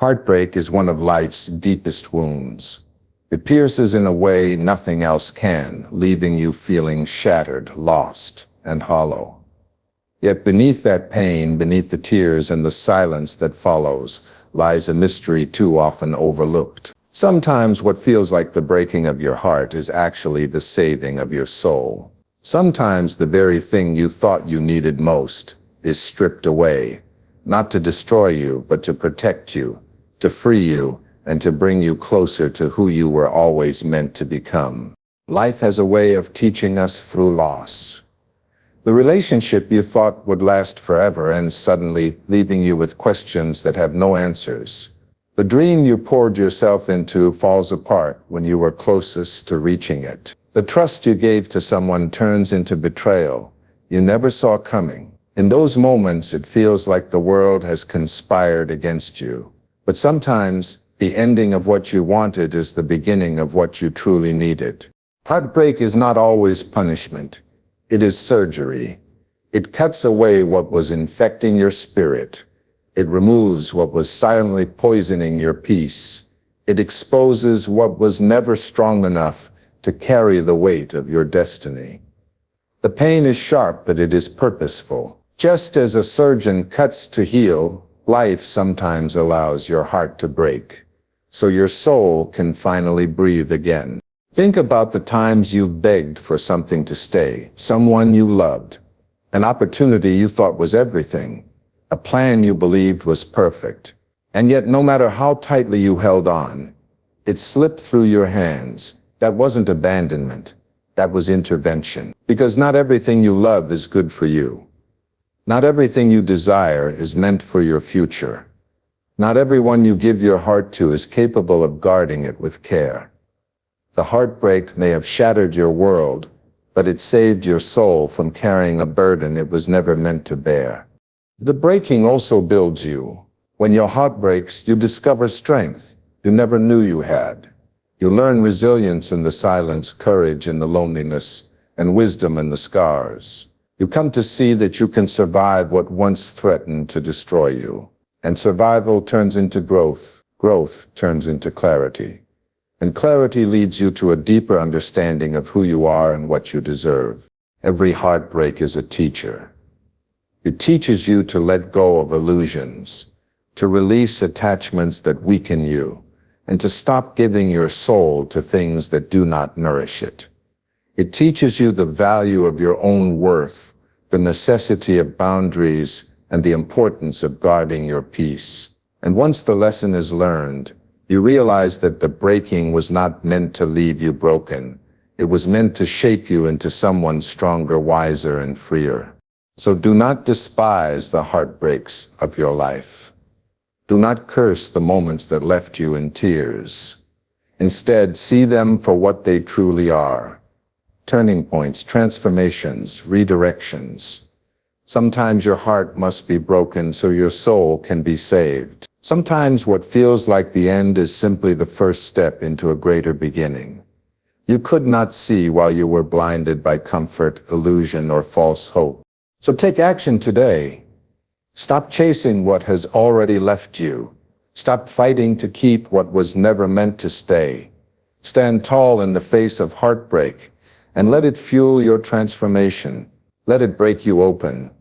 Heartbreak is one of life's deepest wounds. It pierces in a way nothing else can, leaving you feeling shattered, lost, and hollow. Yet beneath that pain, beneath the tears and the silence that follows, lies a mystery too often overlooked. Sometimes what feels like the breaking of your heart is actually the saving of your soul. Sometimes the very thing you thought you needed most is stripped away, not to destroy you, but to protect you, to free you, and to bring you closer to who you were always meant to become. Life has a way of teaching us through loss. The relationship you thought would last forever ends suddenly, leaving you with questions that have no answers. The dream you poured yourself into falls apart when you were closest to reaching it. The trust you gave to someone turns into betrayal you never saw coming. In those moments, it feels like the world has conspired against you. But sometimes, the ending of what you wanted is the beginning of what you truly needed. Heartbreak is not always punishment. It is surgery. It cuts away what was infecting your spirit. It removes what was silently poisoning your peace. It exposes what was never strong enough to carry the weight of your destiny. The pain is sharp, but it is purposeful. Just as a surgeon cuts to heal, life sometimes allows your heart to break, so your soul can finally breathe again. Think about the times you've begged for something to stay, someone you loved, an opportunity you thought was everything, a plan you believed was perfect. And yet, no matter how tightly you held on, it slipped through your hands. That wasn't abandonment, that was intervention. Because not everything you love is good for you. Not everything you desire is meant for your future. Not everyone you give your heart to is capable of guarding it with care. The heartbreak may have shattered your world, but it saved your soul from carrying a burden it was never meant to bear. The breaking also builds you. When your heart breaks, you discover strength you never knew you had. You learn resilience in the silence, courage in the loneliness, and wisdom in the scars. You come to see that you can survive what once threatened to destroy you. And survival turns into growth. Growth turns into clarity. And clarity leads you to a deeper understanding of who you are and what you deserve. Every heartbreak is a teacher. It teaches you to let go of illusions, to release attachments that weaken you, and to stop giving your soul to things that do not nourish it. It teaches you the value of your own worth, the necessity of boundaries, and the importance of guarding your peace. And once the lesson is learned, you realize that the breaking was not meant to leave you broken. It was meant to shape you into someone stronger, wiser, and freer. So do not despise the heartbreaks of your life. Do not curse the moments that left you in tears. Instead, see them for what they truly are. Turning points, transformations, redirections. Sometimes your heart must be broken so your soul can be saved. Sometimes what feels like the end is simply the first step into a greater beginning. You could not see while you were blinded by comfort, illusion, or false hope. So take action today. Stop chasing what has already left you. Stop fighting to keep what was never meant to stay. Stand tall in the face of heartbreak and let it fuel your transformation. Let it break you open,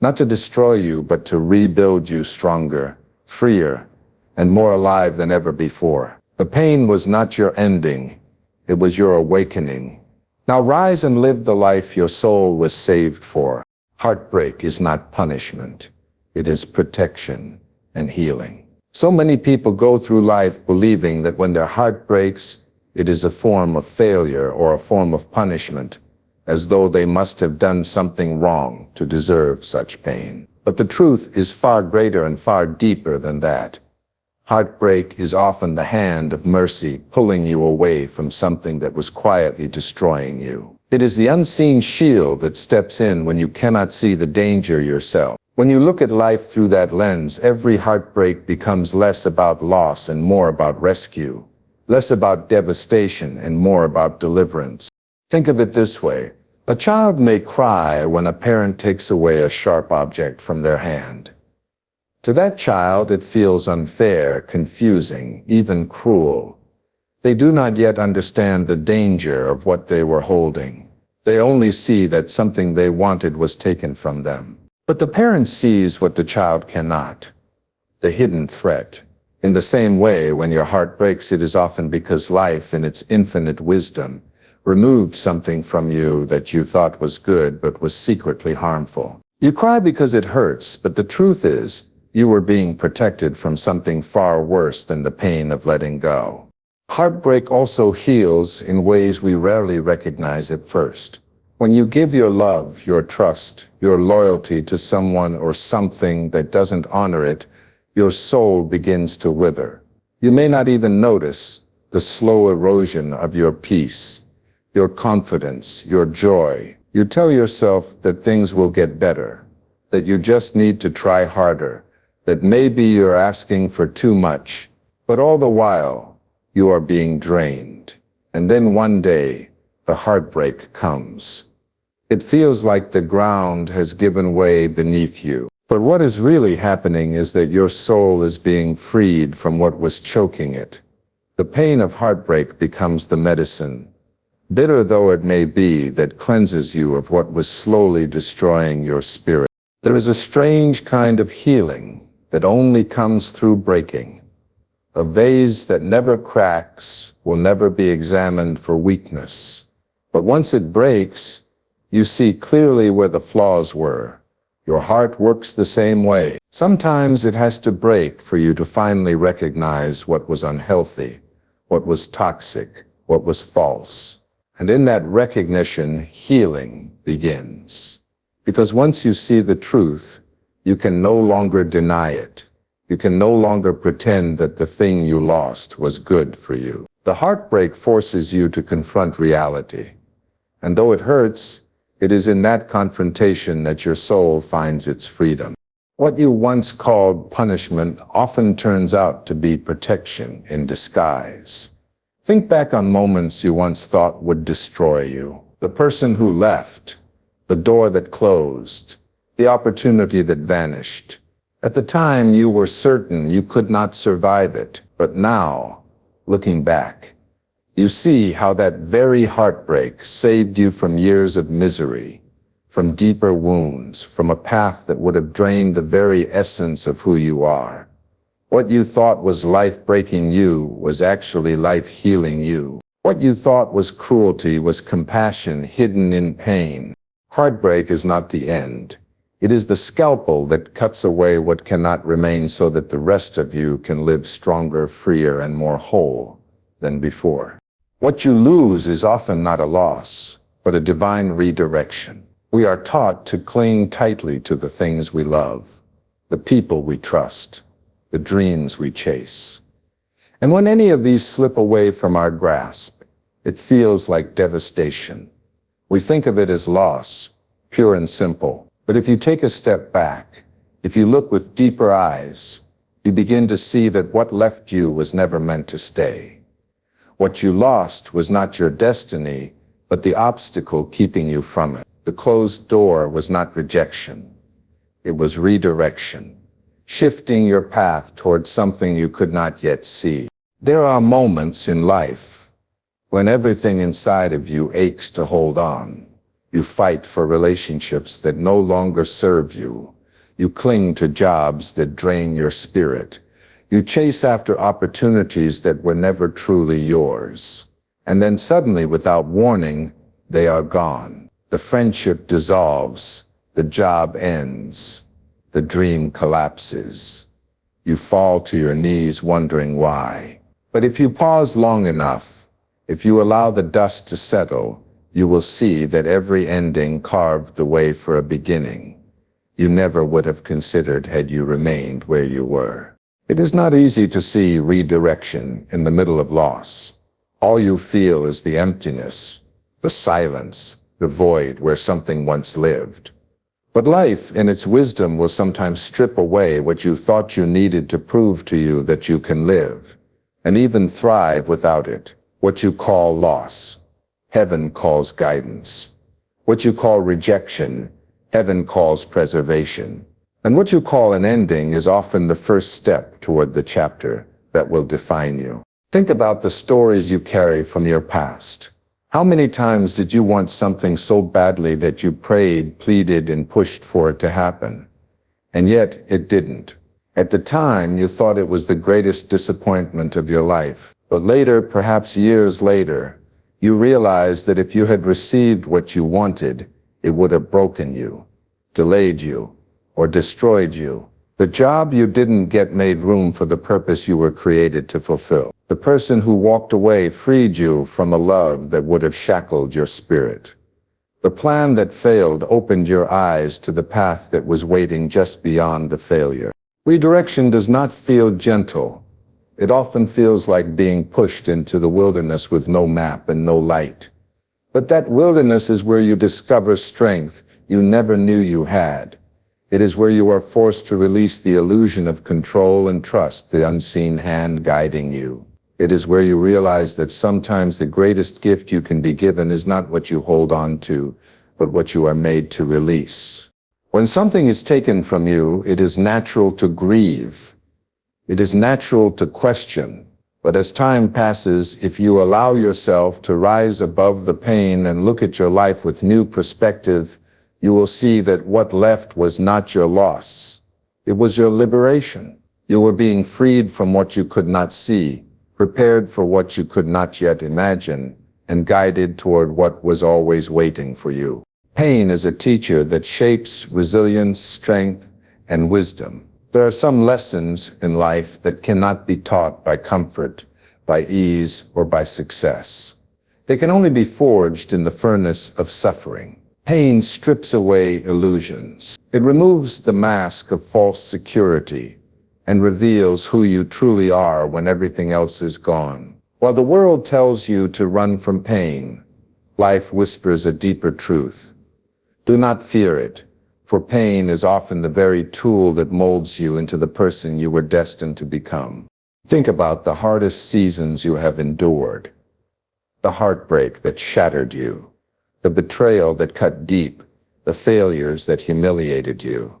not to destroy you, but to rebuild you stronger, freer, and more alive than ever before. The pain was not your ending, it was your awakening. Now rise and live the life your soul was saved for. Heartbreak is not punishment, it is protection and healing. So many people go through life believing that when their heart breaks, it is a form of failure or a form of punishment, as though they must have done something wrong to deserve such pain. But the truth is far greater and far deeper than that. Heartbreak is often the hand of mercy pulling you away from something that was quietly destroying you. It is the unseen shield that steps in when you cannot see the danger yourself. When you look at life through that lens, every heartbreak becomes less about loss and more about rescue, less about devastation and more about deliverance. Think of it this way. A child may cry when a parent takes away a sharp object from their hand. To that child, it feels unfair, confusing, even cruel. They do not yet understand the danger of what they were holding. They only see that something they wanted was taken from them. But the parent sees what the child cannot, the hidden threat. In the same way, when your heart breaks, it is often because life, in its infinite wisdom, removed something from you that you thought was good but was secretly harmful. You cry because it hurts, but the truth is, you were being protected from something far worse than the pain of letting go. Heartbreak also heals in ways we rarely recognize at first. When you give your love, your trust, your loyalty to someone or something that doesn't honor it, your soul begins to wither. You may not even notice the slow erosion of your peace, your confidence, your joy. You tell yourself that things will get better, that you just need to try harder, that maybe you're asking for too much, but all the while, you are being drained. And then one day, the heartbreak comes. It feels like the ground has given way beneath you. But what is really happening is that your soul is being freed from what was choking it. The pain of heartbreak becomes the medicine, bitter though it may be, that cleanses you of what was slowly destroying your spirit. There is a strange kind of healing that only comes through breaking. A vase that never cracks will never be examined for weakness. But once it breaks, you see clearly where the flaws were. Your heart works the same way. Sometimes it has to break for you to finally recognize what was unhealthy, what was toxic, what was false. And in that recognition, healing begins. Because once you see the truth, you can no longer deny it. You can no longer pretend that the thing you lost was good for you. The heartbreak forces you to confront reality. And though it hurts, it is in that confrontation that your soul finds its freedom. What you once called punishment often turns out to be protection in disguise. Think back on moments you once thought would destroy you. The person who left, the door that closed, the opportunity that vanished. At the time, you were certain you could not survive it, but now, looking back, you see how that very heartbreak saved you from years of misery, from deeper wounds, from a path that would have drained the very essence of who you are. What you thought was life breaking you was actually life healing you. What you thought was cruelty was compassion hidden in pain. Heartbreak is not the end. It is the scalpel that cuts away what cannot remain so that the rest of you can live stronger, freer, and more whole than before. What you lose is often not a loss, but a divine redirection. We are taught to cling tightly to the things we love, the people we trust, the dreams we chase. And when any of these slip away from our grasp, it feels like devastation. We think of it as loss, pure and simple. But if you take a step back, if you look with deeper eyes, you begin to see that what left you was never meant to stay. What you lost was not your destiny, but the obstacle keeping you from it. The closed door was not rejection. It was redirection, shifting your path towards something you could not yet see. There are moments in life when everything inside of you aches to hold on. You fight for relationships that no longer serve you. You cling to jobs that drain your spirit. You chase after opportunities that were never truly yours. And then suddenly, without warning, they are gone. The friendship dissolves. The job ends. The dream collapses. You fall to your knees wondering why. But if you pause long enough, if you allow the dust to settle, you will see that every ending carved the way for a beginning you never would have considered had you remained where you were. It is not easy to see redirection in the middle of loss. All you feel is the emptiness, the silence, the void where something once lived. But life, in its wisdom, will sometimes strip away what you thought you needed to prove to you that you can live, and even thrive without it. What you call loss, heaven calls guidance. What you call rejection, heaven calls preservation. And what you call an ending is often the first step toward the chapter that will define you. Think about the stories you carry from your past. How many times did you want something so badly that you prayed, pleaded, and pushed for it to happen? And yet it didn't. At the time, you thought it was the greatest disappointment of your life. But later, perhaps years later, you realized that if you had received what you wanted, it would have broken you, delayed you, or destroyed you. The job you didn't get made room for the purpose you were created to fulfill. The person who walked away freed you from a love that would have shackled your spirit. The plan that failed opened your eyes to the path that was waiting just beyond the failure. Redirection does not feel gentle. It often feels like being pushed into the wilderness with no map and no light. But that wilderness is where you discover strength you never knew you had. It is where you are forced to release the illusion of control and trust the unseen hand guiding you. It is where you realize that sometimes the greatest gift you can be given is not what you hold on to, but what you are made to release. When something is taken from you, it is natural to grieve. It is natural to question. But as time passes, if you allow yourself to rise above the pain and look at your life with new perspective, you will see that what left was not your loss. It was your liberation. You were being freed from what you could not see, prepared for what you could not yet imagine, and guided toward what was always waiting for you. Pain is a teacher that shapes resilience, strength, and wisdom. There are some lessons in life that cannot be taught by comfort, by ease, or by success. They can only be forged in the furnace of suffering. Pain strips away illusions. It removes the mask of false security and reveals who you truly are when everything else is gone. While the world tells you to run from pain, life whispers a deeper truth. Do not fear it, for pain is often the very tool that molds you into the person you were destined to become. Think about the hardest seasons you have endured, the heartbreak that shattered you, the betrayal that cut deep, the failures that humiliated you.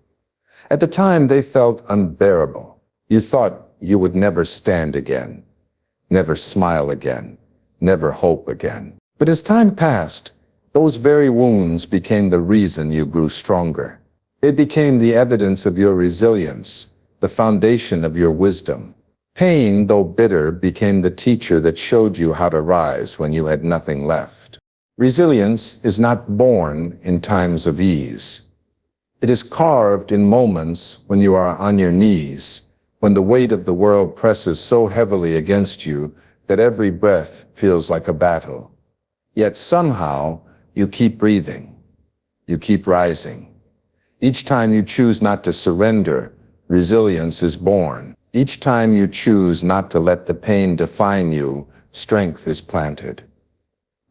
At the time, they felt unbearable. You thought you would never stand again, never smile again, never hope again. But as time passed, those very wounds became the reason you grew stronger. It became the evidence of your resilience, the foundation of your wisdom. Pain, though bitter, became the teacher that showed you how to rise when you had nothing left. Resilience is not born in times of ease. It is carved in moments when you are on your knees, when the weight of the world presses so heavily against you that every breath feels like a battle. Yet somehow you keep breathing. You keep rising. Each time you choose not to surrender, resilience is born. Each time you choose not to let the pain define you, strength is planted.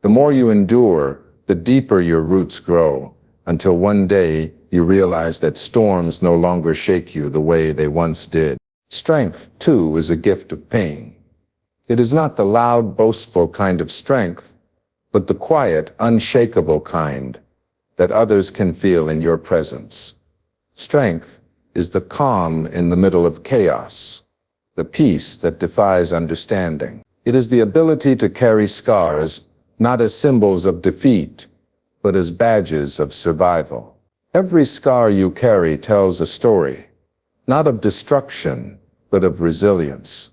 The more you endure, the deeper your roots grow, until one day you realize that storms no longer shake you the way they once did. Strength, too, is a gift of pain. It is not the loud, boastful kind of strength, but the quiet, unshakable kind that others can feel in your presence. Strength is the calm in the middle of chaos, the peace that defies understanding. It is the ability to carry scars not as symbols of defeat, but as badges of survival. Every scar you carry tells a story, not of destruction, but of resilience.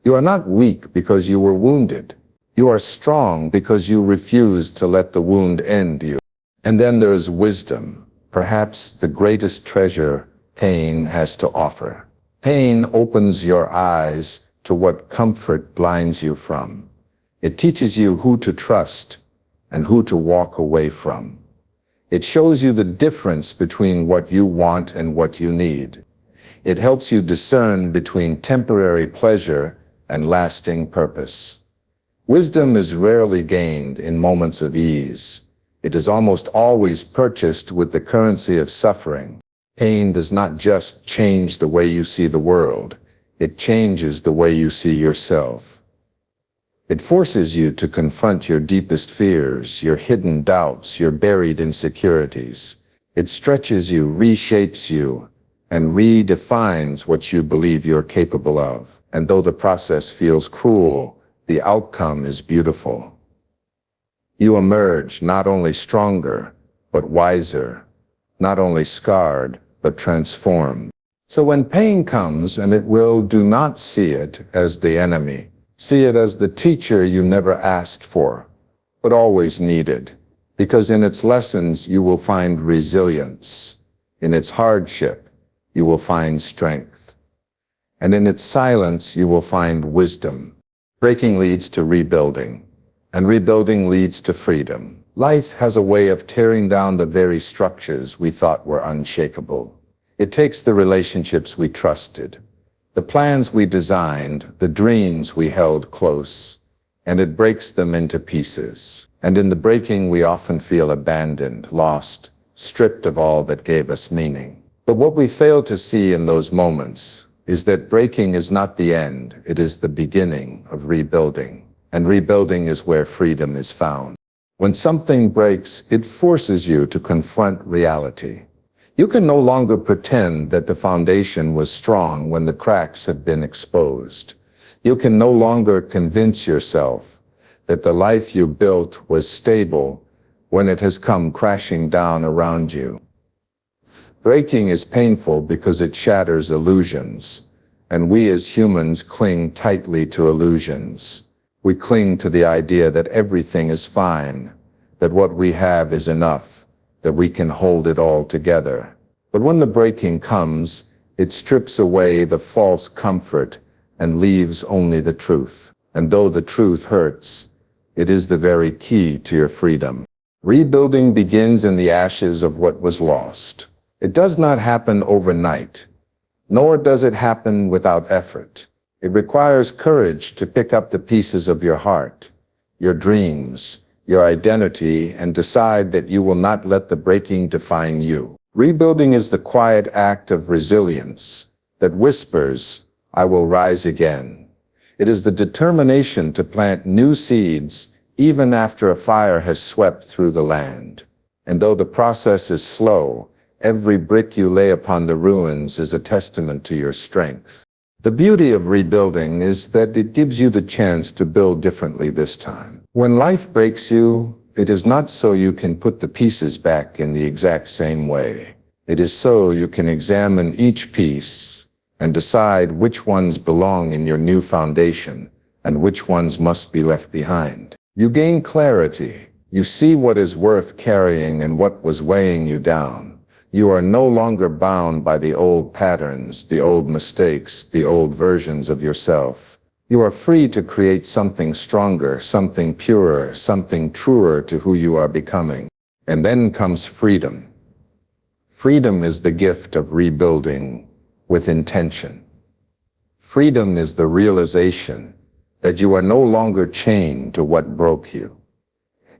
You are not weak because you were wounded. You are strong because you refused to let the wound end you. And then there's wisdom, perhaps the greatest treasure pain has to offer. Pain opens your eyes to what comfort blinds you from. It teaches you who to trust and who to walk away from. It shows you the difference between what you want and what you need. It helps you discern between temporary pleasure and lasting purpose. Wisdom is rarely gained in moments of ease. It is almost always purchased with the currency of suffering. Pain does not just change the way you see the world. It changes the way you see yourself. It forces you to confront your deepest fears, your hidden doubts, your buried insecurities. It stretches you, reshapes you, and redefines what you believe you're capable of. And though the process feels cruel, the outcome is beautiful. You emerge not only stronger, but wiser, not only scarred, but transformed. So when pain comes, and it will, do not see it as the enemy. See it as the teacher you never asked for, but always needed. Because in its lessons, you will find resilience. In its hardship, you will find strength. And in its silence, you will find wisdom. Breaking leads to rebuilding, and rebuilding leads to freedom. Life has a way of tearing down the very structures we thought were unshakable. It takes the relationships we trusted, the plans we designed, the dreams we held close, and it breaks them into pieces. And in the breaking, we often feel abandoned, lost, stripped of all that gave us meaning. But what we fail to see in those moments is that breaking is not the end, it is the beginning of rebuilding. And rebuilding is where freedom is found. When something breaks, it forces you to confront reality. You can no longer pretend that the foundation was strong when the cracks have been exposed. You can no longer convince yourself that the life you built was stable when it has come crashing down around you. Breaking is painful because it shatters illusions, and we as humans cling tightly to illusions. We cling to the idea that everything is fine, that what we have is enough, that we can hold it all together. But when the breaking comes, it strips away the false comfort and leaves only the truth. And though the truth hurts, it is the very key to your freedom. Rebuilding begins in the ashes of what was lost. It does not happen overnight, nor does it happen without effort. It requires courage to pick up the pieces of your heart, your dreams, your identity, and decide that you will not let the breaking define you. Rebuilding is the quiet act of resilience that whispers, "I will rise again." It is the determination to plant new seeds even after a fire has swept through the land. And though the process is slow, every brick you lay upon the ruins is a testament to your strength. The beauty of rebuilding is that it gives you the chance to build differently this time. When life breaks you, it is not so you can put the pieces back in the exact same way. It is so you can examine each piece and decide which ones belong in your new foundation and which ones must be left behind. You gain clarity. You see what is worth carrying and what was weighing you down. You are no longer bound by the old patterns, the old mistakes, the old versions of yourself. You are free to create something stronger, something purer, something truer to who you are becoming. And then comes freedom. Freedom is the gift of rebuilding with intention. Freedom is the realization that you are no longer chained to what broke you.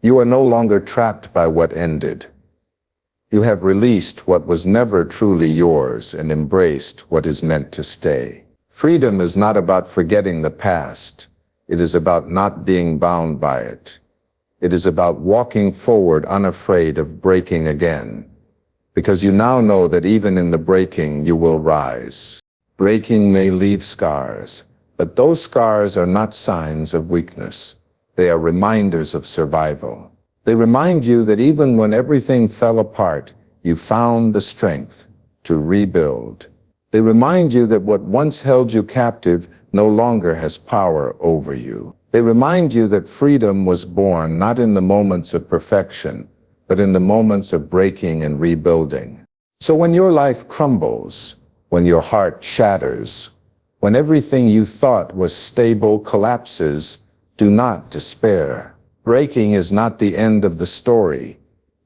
You are no longer trapped by what ended. You have released what was never truly yours and embraced what is meant to stay. Freedom is not about forgetting the past. It is about not being bound by it. It is about walking forward unafraid of breaking again, because you now know that even in the breaking you will rise. Breaking may leave scars, but those scars are not signs of weakness. They are reminders of survival. They remind you that even when everything fell apart, you found the strength to rebuild. They remind you that what once held you captive no longer has power over you. They remind you that freedom was born not in the moments of perfection, but in the moments of breaking and rebuilding. So when your life crumbles, when your heart shatters, when everything you thought was stable collapses, do not despair. Breaking is not the end of the story.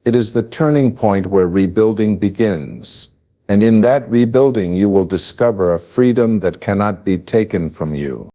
It is the turning point where rebuilding begins. And in that rebuilding, you will discover a freedom that cannot be taken from you.